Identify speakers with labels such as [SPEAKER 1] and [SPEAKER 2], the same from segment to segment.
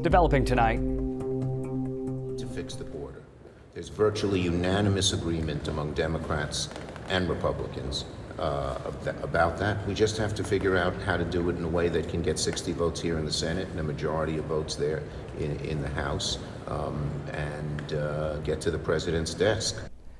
[SPEAKER 1] Developing tonight.
[SPEAKER 2] To fix the border. There's virtually unanimous agreement among Democrats and Republicans about that. We just have to figure out how to do it in a way that can get 60 votes here in the Senate and a majority of votes there in the House and get to the president's desk.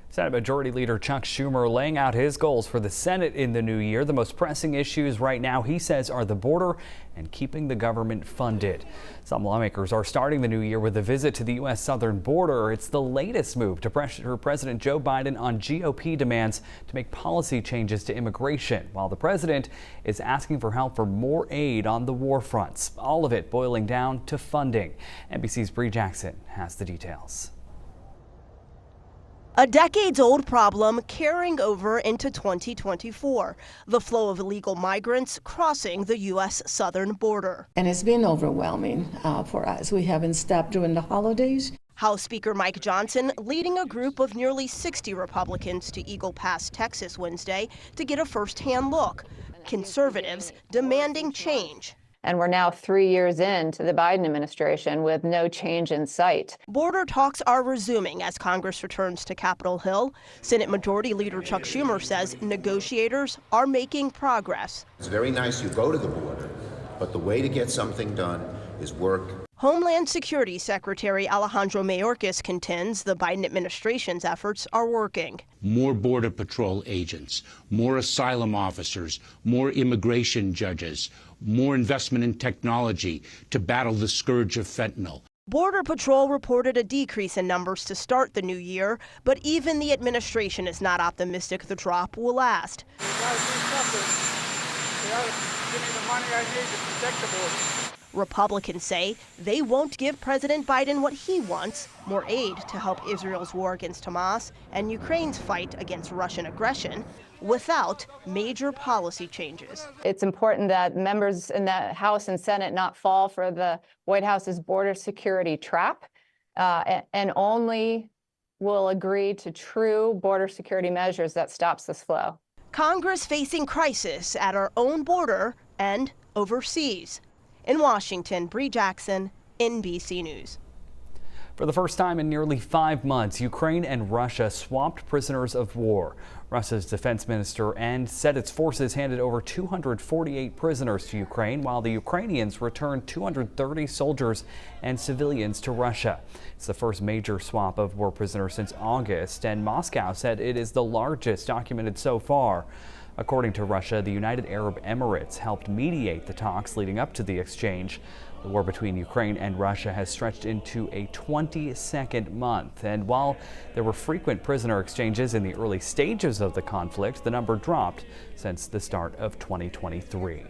[SPEAKER 1] Senate Majority Leader Chuck Schumer laying out his goals for the Senate in the new year. The most pressing issues right now, he says, are the border and keeping the government funded. Some lawmakers are starting the new year with a visit to the U.S. southern border. It's the latest move to pressure President Joe Biden on GOP demands to make policy changes to immigration, while the president is asking for help for more aid on the war fronts. All of it boiling down to funding. NBC's Bree Jackson has the details.
[SPEAKER 3] A decades-old problem carrying over into 2024, the flow of illegal migrants crossing the U.S. southern border.
[SPEAKER 4] And it's been overwhelming for us. We haven't stopped during the holidays.
[SPEAKER 3] House Speaker Mike Johnson leading a group of nearly 60 Republicans to Eagle Pass, Texas Wednesday to get a first-hand look. Conservatives demanding change.
[SPEAKER 5] And we're now 3 years into the Biden administration with no change in sight.
[SPEAKER 3] Border talks are resuming as Congress returns to Capitol Hill. Senate Majority Leader Chuck Schumer says negotiators are making progress.
[SPEAKER 2] It's very nice you go to the border, but the way to get something done is work.
[SPEAKER 3] Homeland Security Secretary Alejandro Mayorkas contends the Biden administration's efforts are working.
[SPEAKER 6] More Border Patrol agents, more asylum officers, more immigration judges, more investment in technology to battle the scourge of fentanyl.
[SPEAKER 3] Border Patrol reported a decrease in numbers to start the new year, but even the administration is not optimistic the drop will last.
[SPEAKER 7] You gotta do something. You gotta give me the money I need to protect the border.
[SPEAKER 3] Republicans say they won't give President Biden what he wants, more aid to help Israel's war against Hamas and Ukraine's fight against Russian aggression, without major policy changes.
[SPEAKER 5] It's important that members in the House and Senate not fall for the White House's border security trap and only will agree to true border security measures that stops this flow.
[SPEAKER 3] Congress facing crisis at our own border and overseas. In Washington, Bree Jackson, NBC News.
[SPEAKER 1] For the first time in nearly 5 months, Ukraine and Russia swapped prisoners of war. Russia's defense minister said its forces handed over 248 prisoners to Ukraine, while the Ukrainians returned 230 soldiers and civilians to Russia. It's the first major swap of war prisoners since August, and Moscow said it is the largest documented so far. According to Russia, the United Arab Emirates helped mediate the talks leading up to the exchange. The war between Ukraine and Russia has stretched into a 22nd month, and while there were frequent prisoner exchanges in the early stages of the conflict, the number dropped since the start of 2023.